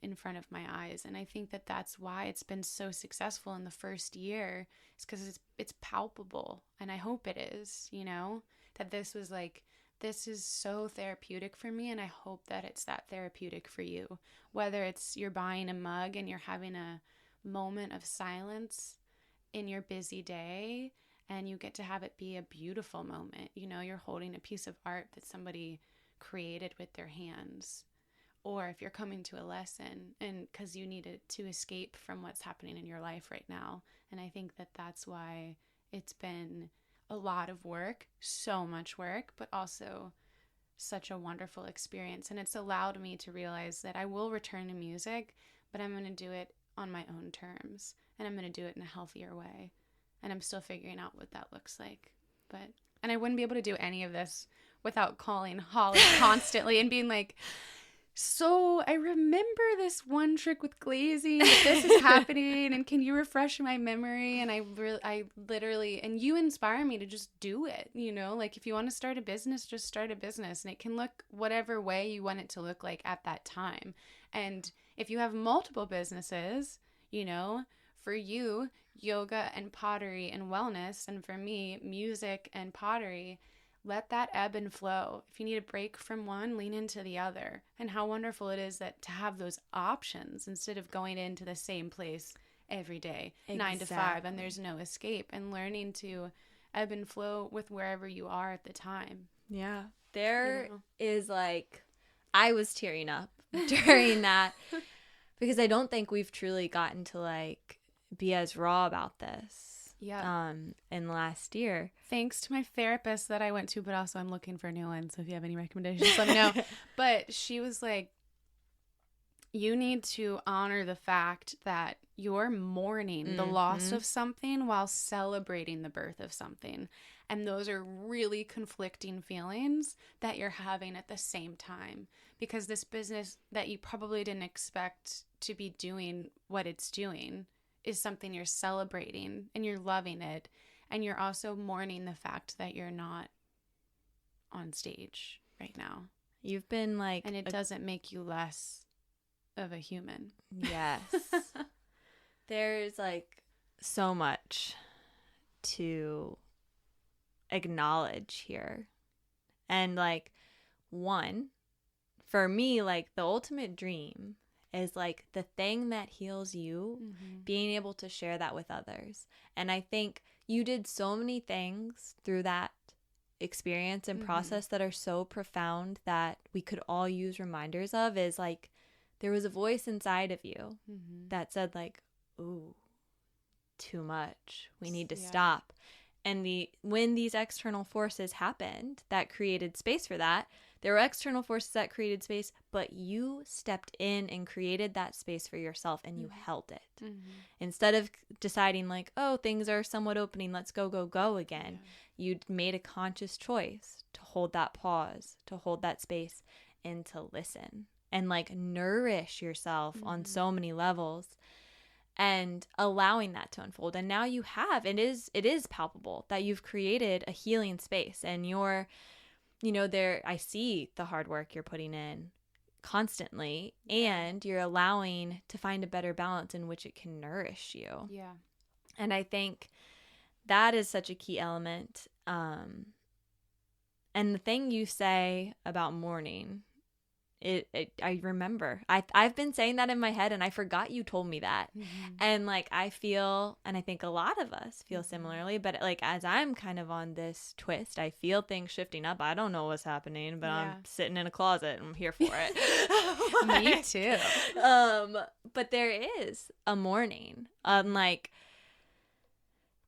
in front of my eyes. And I think that that's why it's been so successful in the first year, is because it's palpable. And I hope it is, that this was like this is so therapeutic for me, and I hope that it's that therapeutic for you. Whether it's you're buying a mug and you're having a moment of silence in your busy day, and you get to have it be a beautiful moment. You know, you're holding a piece of art that somebody created with their hands. Or if you're coming to a lesson and because you need it to escape from what's happening in your life right now. And I think that that's why it's been a lot of work, so much work, but also such a wonderful experience. And it's allowed me to realize that I will return to music, but I'm going to do it on my own terms. And I'm going to do it in a healthier way. And I'm still figuring out what that looks like. And I wouldn't be able to do any of this without calling Holly constantly and being like, so I remember this one trick with glazing, this is happening, and can you refresh my memory? And I literally, and you inspire me to just do it, you know, like if you want to start a business, just start a business, and it can look whatever way you want it to look like at that time. And if you have multiple businesses, you know, for you, yoga and pottery and wellness, and for me, music and pottery, let that ebb and flow. If you need a break from one, lean into the other. And how wonderful it is that to have those options instead of going into the same place every day, Exactly. 9 to 5, and there's no escape, and learning to ebb and flow with wherever you are at the time. Yeah. There is like, I was tearing up during that because I don't think we've truly gotten to like be as raw about this. Yeah. In the last year. Thanks to my therapist that I went to, but also I'm looking for a new one. So if you have any recommendations, let me know. But she was like, you need to honor the fact that you're mourning the loss of something while celebrating the birth of something. And those are really conflicting feelings that you're having at the same time. Because this business that you probably didn't expect to be doing what it's doing is something you're celebrating and you're loving it, and you're also mourning the fact that you're not on stage right now. You've been like, and it doesn't make you less of a human. Yes. There's like so much to acknowledge here. And like, one, for me, like the ultimate dream is like the thing that heals you, being able to share that with others. And I think you did so many things through that experience and process that are so profound that we could all use reminders of. Is like, there was a voice inside of you that said like, ooh, too much. We need to stop. And when these external forces happened that created space for that, there were external forces that created space, but you stepped in and created that space for yourself, and you held it. Instead of deciding like, oh, things are somewhat opening, let's go again. You made a conscious choice to hold that pause, to hold that space, and to listen and like nourish yourself on so many levels, and allowing that to unfold. And now you have, it is palpable that you've created a healing space, and you're, you know, there, I see the hard work you're putting in constantly, and you're allowing to find a better balance in which it can nourish you. Yeah. And I think that is such a key element. And the thing you say about mourning, I remember I've been saying that in my head, and I forgot you told me that. And like, I feel, and I think a lot of us feel similarly, but like, as I'm kind of on this twist, I feel things shifting up. I don't know what's happening, but I'm sitting in a closet and I'm here for it. Me too. But there is a mourning. Like,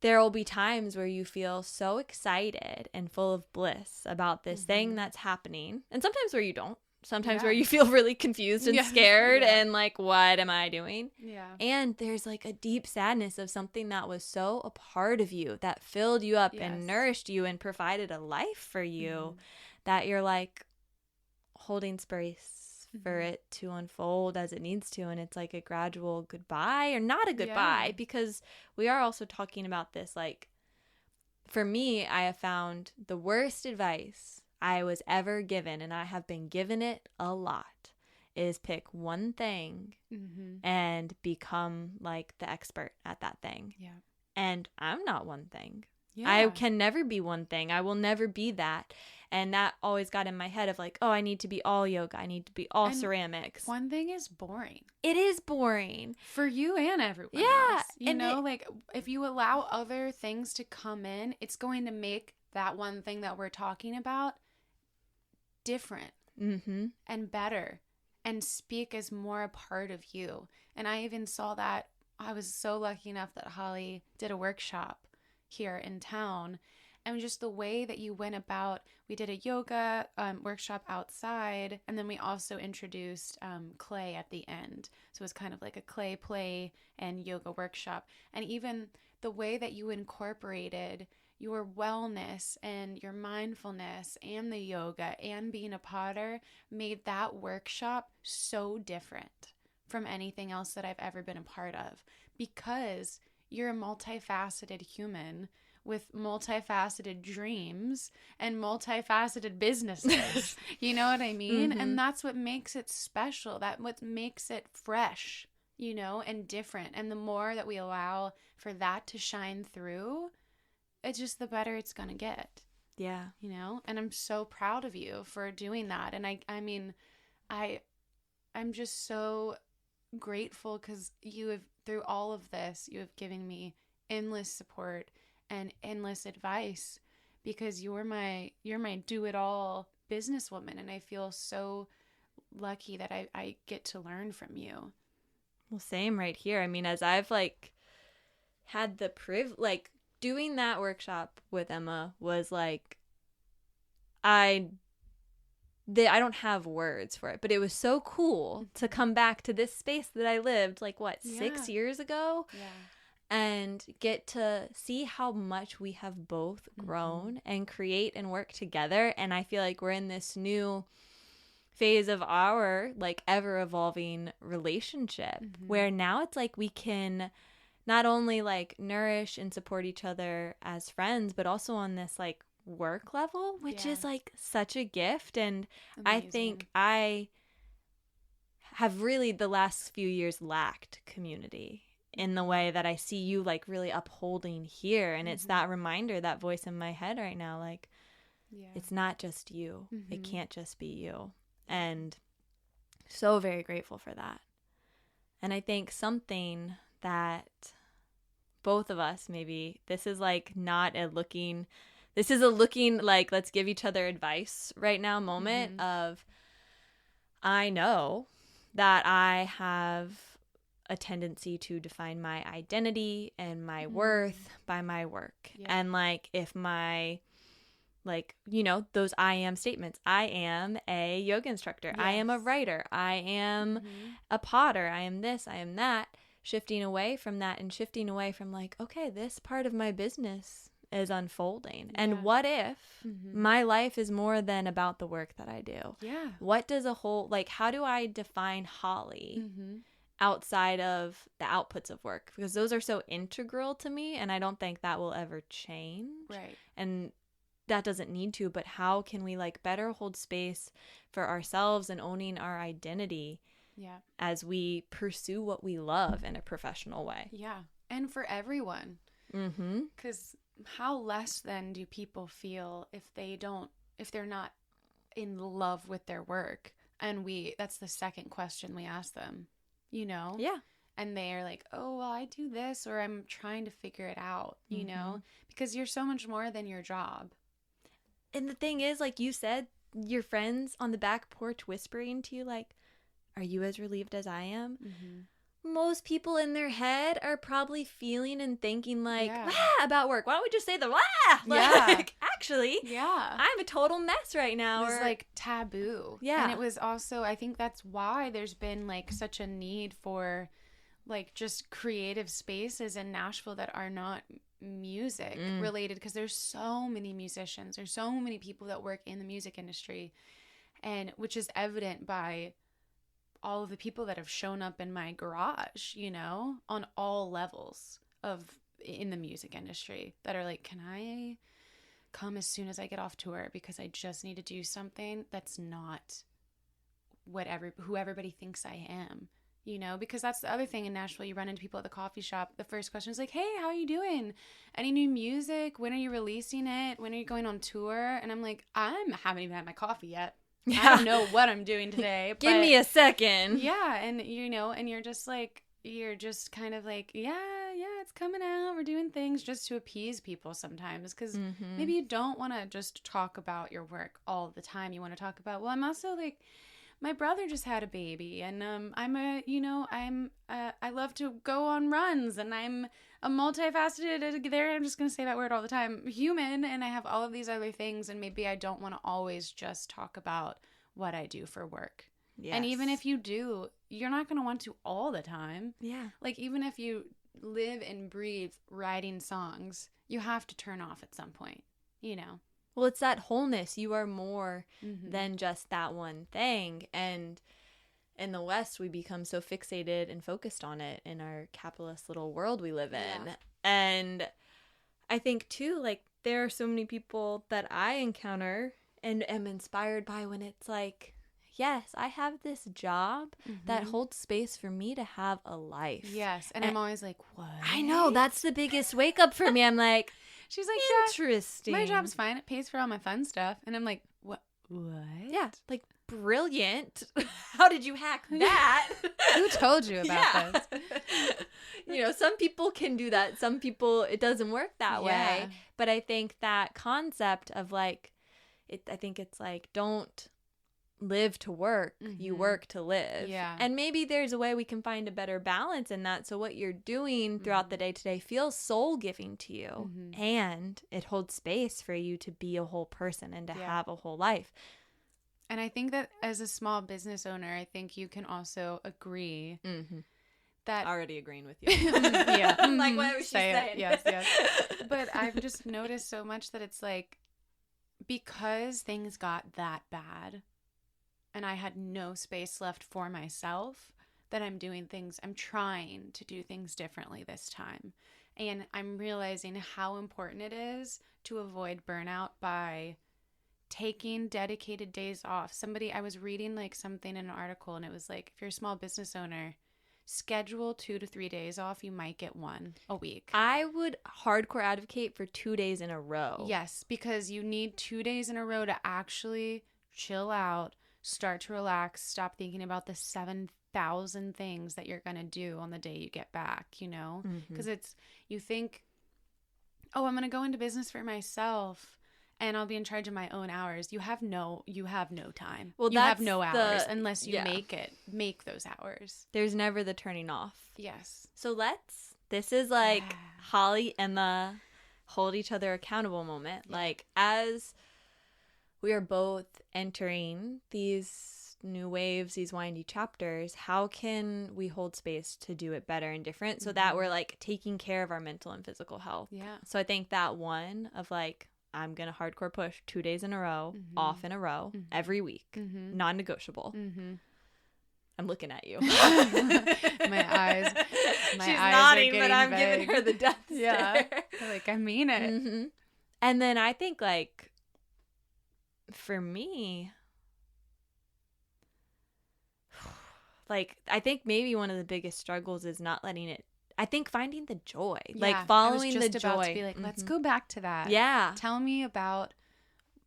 there will be times where you feel so excited and full of bliss about this thing that's happening, and sometimes where you don't. Sometimes where you feel really confused and scared and like, what am I doing? Yeah. And there's like a deep sadness of something that was so a part of you, that filled you up and nourished you and provided a life for you, that you're like holding space for it to unfold as it needs to. And it's like a gradual goodbye, or not a goodbye, because we are also talking about this. Like, for me, I have found the worst advice I was ever given, and I have been given it a lot, is pick one thing and become like the expert at that thing. Yeah. And I'm not one thing. Yeah. I can never be one thing. I will never be that. And that always got in my head of like, oh, I need to be all yoga. I need to be all ceramics. One thing is boring. It is boring. For you and everyone else. You know, like if you allow other things to come in, it's going to make that one thing that we're talking about different and better and speak as more a part of you. And I even saw that. I was so lucky enough that Holly did a workshop here in town. And just the way that you went about, we did a yoga workshop outside, and then we also introduced clay at the end. So it was kind of like a clay play and yoga workshop. And even the way that you incorporated your wellness and your mindfulness and the yoga and being a potter made that workshop so different from anything else that I've ever been a part of, because you're a multifaceted human with multifaceted dreams and multifaceted businesses. You know what I mean? And that's what makes it special. That what makes it fresh, you know, and different. And the more that we allow for that to shine through, it's just the better it's going to get. Yeah. You know? And I'm so proud of you for doing that. And I mean, I'm just so grateful because you have, through all of this, you have given me endless support and endless advice, because you're my do-it-all businesswoman, and I feel so lucky that I get to learn from you. Well, same right here. I mean, as I've like had the like doing that workshop with Emma was like, I don't have words for it, but it was so cool to come back to this space that I lived like 6 years ago. Yeah. And get to see how much we have both grown and create and work together. And I feel like we're in this new phase of our like ever evolving relationship where now it's like we can not only like nourish and support each other as friends, but also on this like work level, which is like such a gift. And amazing. I think I have really the last few years lacked community in the way that I see you like really upholding here. And it's that reminder, that voice in my head right now, like, it's not just you. It can't just be you. And so very grateful for that. And I think something that both of us, maybe this is like not a looking, this is a looking like, let's give each other advice right now moment of, I know that I have a tendency to define my identity and my worth by my work. And like if my, like, you know, those I am statements, I am a yoga instructor, I am a writer, I am a potter, I am this, I am that, shifting away from that and shifting away from like, okay, this part of my business is unfolding. And what if my life is more than about the work that I do? Yeah. What does a whole, like, how do I define Holly outside of the outputs of work? Because those are so integral to me, and I don't think that will ever change. Right. And that doesn't need to, but how can we like better hold space for ourselves and owning our identity as we pursue what we love in a professional way? Yeah. And for everyone. Because how less then do people feel if they're not in love with their work? And that's the second question we ask them. You know? Yeah. And they're like, oh, well, I do this, or I'm trying to figure it out, you know? Because you're so much more than your job. And the thing is, like you said, your friends on the back porch whispering to you, like, are you as relieved as I am? Most people in their head are probably feeling and thinking like, about work. Why don't we just say the like, actually, I'm a total mess right now. It was like taboo. Yeah. And it was also, I think that's why there's been like such a need for like just creative spaces in Nashville that are not music related, because there's so many musicians. There's so many people that work in the music industry, and which is evident by all of the people that have shown up in my garage, you know, on all levels in the music industry that are like, can I come as soon as I get off tour, because I just need to do something that's not who everybody thinks I am, you know, because that's the other thing in Nashville. You run into people at the coffee shop. The first question is like, hey, how are you doing? Any new music? When are you releasing it? When are you going on tour? And I'm like, haven't even had my coffee yet. Yeah. I don't know what I'm doing today. But give me a second. Yeah. And, you know, and you're just kind of like, yeah, it's coming out. We're doing things just to appease people sometimes, because maybe you don't want to just talk about your work all the time. You want to talk about, well, I'm also like, my brother just had a baby, and I love to go on runs, and I'm a multifaceted, I'm just going to say that word all the time, human, and I have all of these other things, and maybe I don't want to always just talk about what I do for work. Yes. And even if you do, you're not going to want to all the time. Yeah. Like, even if you live and breathe writing songs, you have to turn off at some point, you know? Well, it's that wholeness. You are more than just that one thing. And in the West, we become so fixated and focused on it in our capitalist little world we live in. Yeah. And I think, too, like, there are so many people that I encounter and am inspired by when it's like, yes, I have this job that holds space for me to have a life. Yes. And I'm always like, what? I know. That's the biggest wake up for me. I'm like, she's like, interesting. Yeah, my job's fine. It pays for all my fun stuff. And I'm like, what? Yeah. Like, brilliant. How did you hack that? Who told you about this? You know, some people can do that. Some people, it doesn't work that way. But I think that concept of like, I think it's like, don't live to work, you work to live. Yeah. And maybe there's a way we can find a better balance in that, so what you're doing throughout the day today feels soul giving to you, and it holds space for you to be a whole person and to have a whole life. And I think that as a small business owner, I think you can also agree that already agreeing with you. Yeah. Like, what was she saying? Yes. But I've just noticed so much that it's like, because things got that bad and I had no space left for myself, that I'm trying to do things differently this time. And I'm realizing how important it is to avoid burnout by taking dedicated days off. I was reading like something in an article, and it was like, if you're a small business owner, schedule 2 to 3 days off. You might get 1 a week. I would hardcore advocate for 2 days in a row. Yes, because you need 2 days in a row to actually chill out, start to relax, stop thinking about the 7,000 things that you're going to do on the day you get back, you know? Because you think, oh, I'm going to go into business for myself and I'll be in charge of my own hours. You have no time. Well, you have no hours unless you make those hours. There's never the turning off. Yes. So this is like Holly and the hold each other accountable moment. Yeah. Like, as we are both entering these new waves, these windy chapters, how can we hold space to do it better and different so that we're like taking care of our mental and physical health? Yeah. So I think that one of like, I'm going to hardcore push 2 days in a row, off in a row, every week, non-negotiable. I'm looking at you. my eyes She's nodding, but I'm big. Giving her the death stare. Like, I mean it. And then I think, like, for me, like, I think maybe one of the biggest struggles is not letting it, I think finding the joy, like following the joy. I was just about to be like, let's go back to that. Yeah. Tell me about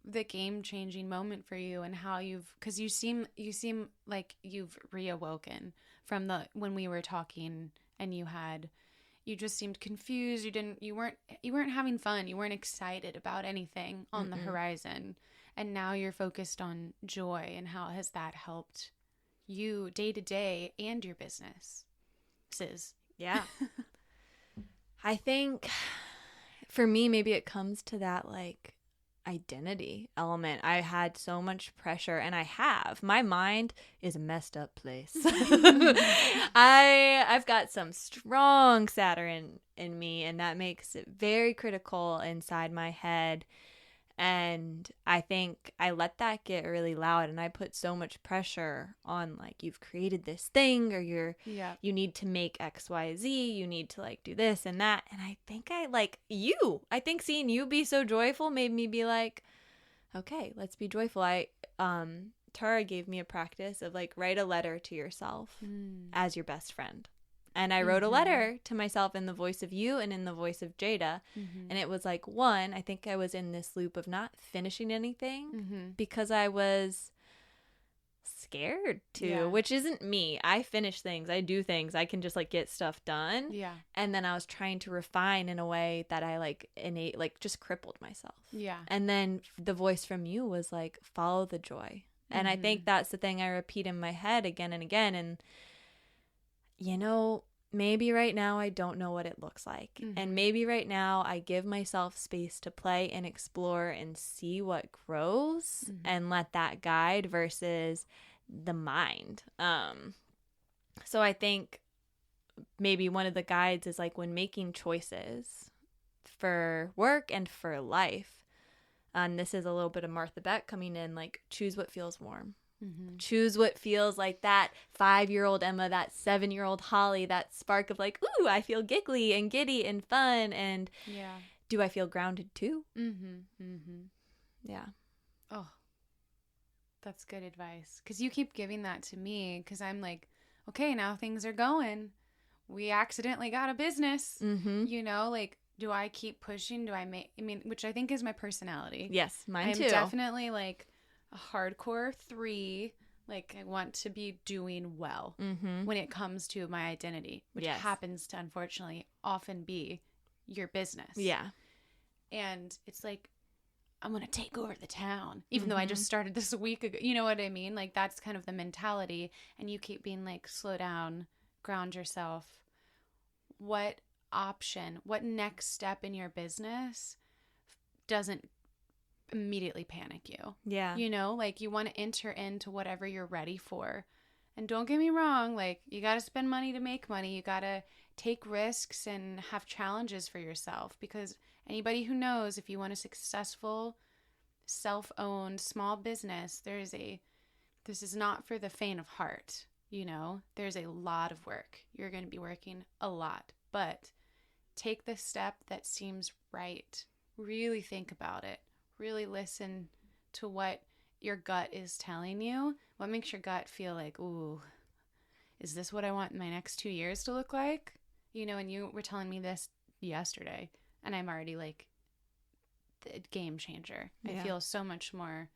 the game-changing moment for you and how because you seem like you've reawoken from when we were talking, and you just seemed confused. You weren't having fun. You weren't excited about anything on the horizon. And now you're focused on joy, and how has that helped you day to day and your business? Yeah. I think for me, maybe it comes to that like identity element. I had so much pressure, and my mind is a messed up place. I've got some strong Saturn in me, and that makes it very critical inside my head. And I think I let that get really loud, and I put so much pressure on, like, you've created this thing, or you need to make X, Y, Z, you need to like do this and that. And I think I think seeing you be so joyful made me be like, okay, let's be joyful. Tara gave me a practice of like write a letter to yourself as your best friend. And I wrote a letter to myself in the voice of you and in the voice of Jada. And it was like, one, I think I was in this loop of not finishing anything because I was scared to, which isn't me. I finish things. I do things. I can just like get stuff done. Yeah. And then I was trying to refine in a way that I like just crippled myself. Yeah. And then the voice from you was like, follow the joy. And I think that's the thing I repeat in my head again and again. And, you know, maybe right now I don't know what it looks like. And maybe right now I give myself space to play and explore and see what grows and let that guide versus the mind. So I think maybe one of the guides is like when making choices for work and for life. And this is a little bit of Martha Beck coming in, like choose what feels warm. Choose what feels like that 5-year-old Emma, that 7-year-old Holly, that spark of like, ooh, I feel giggly and giddy and fun. And do I feel grounded too? Yeah. Oh, that's good advice. Because you keep giving that to me because I'm like, okay, now things are going. We accidentally got a business, you know, like, do I keep pushing? Which I think is my personality. Yes, mine too. I'm definitely like a hardcore 3. Like I want to be doing well when it comes to my identity, which happens to unfortunately often be your business. Yeah. And it's like, I'm going to take over the town, even though I just started this a week ago. You know what I mean? Like that's kind of the mentality. And you keep being like, slow down, ground yourself. What next step in your business doesn't immediately panic you? Yeah. You know, like you want to enter into whatever you're ready for. And don't get me wrong, like you got to spend money to make money. You got to take risks and have challenges for yourself because anybody who knows if you want a successful, self-owned small business, this is not for the faint of heart. You know, there's a lot of work. You're going to be working a lot, but take the step that seems right. Really think about it. Really listen to what your gut is telling you. What makes your gut feel like, ooh, is this what I want my next 2 years to look like? You know, and you were telling me this yesterday, and I'm already like the game changer. Yeah. I feel so much more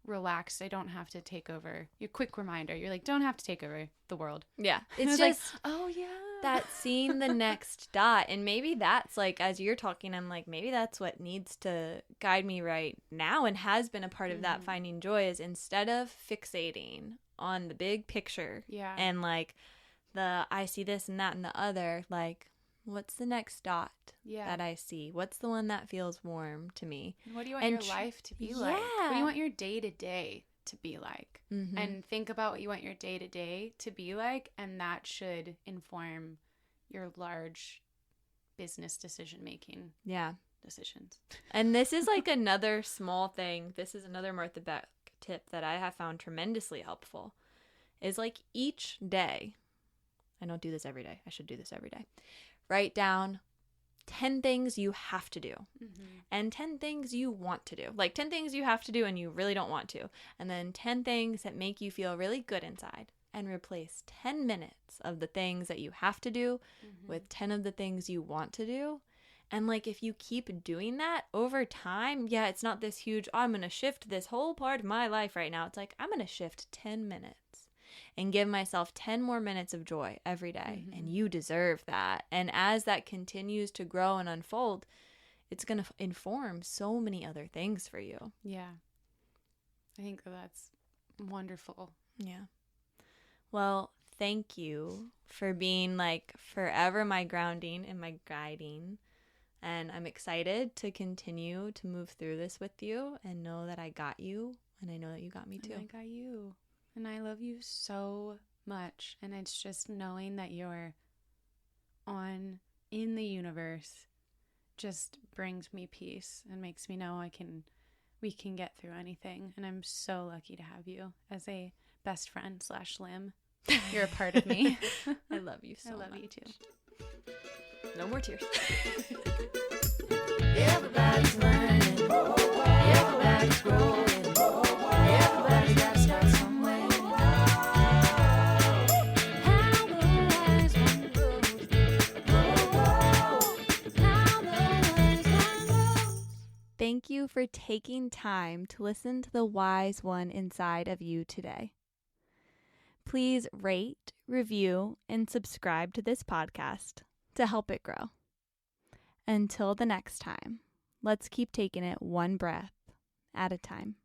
relaxed. I don't have to take over. Your quick reminder. You're like, don't have to take over the world. Yeah. It's just like, oh yeah. That seeing the next dot. And maybe that's like, as you're talking, I'm like, maybe that's what needs to guide me right now and has been a part of that finding joy is instead of fixating on the big picture and like I see this and that and the other, like what's the next dot that I see? What's the one that feels warm to me? What do you want your life to be like? What do you want your day-to-day to be like? And think about what you want your day-to-day to be like, and that should inform your large business decision-making decisions. And this is like another small thing. This is another Martha Beck tip that I have found tremendously helpful is like each day, I don't do this every day. I should do this every day. Write down 10 things you have to do and 10 things you want to do. Like 10 things you have to do and you really don't want to. And then 10 things that make you feel really good inside. And replace 10 minutes of the things that you have to do with 10 of the things you want to do. And like if you keep doing that over time, it's not this huge, I'm going to shift this whole part of my life right now. It's like I'm going to shift 10 minutes. And give myself 10 more minutes of joy every day. And you deserve that. And as that continues to grow and unfold, it's going to inform so many other things for you. Yeah. I think that's wonderful. Yeah. Well, thank you for being like forever my grounding and my guiding. And I'm excited to continue to move through this with you and know that I got you. And I know that you got me too. And I got you. And I love you so much. And it's just knowing that you're in the universe just brings me peace and makes me know we can get through anything. And I'm so lucky to have you as a best friend / limb. You're a part of me. I love you so much. I love you too. No more tears. Everybody's learning. Everybody's growing. Everybody's got to start. for taking time to listen to the wise one inside of you today. Please rate, review, and subscribe to this podcast to help it grow. Until the next time, let's keep taking it one breath at a time.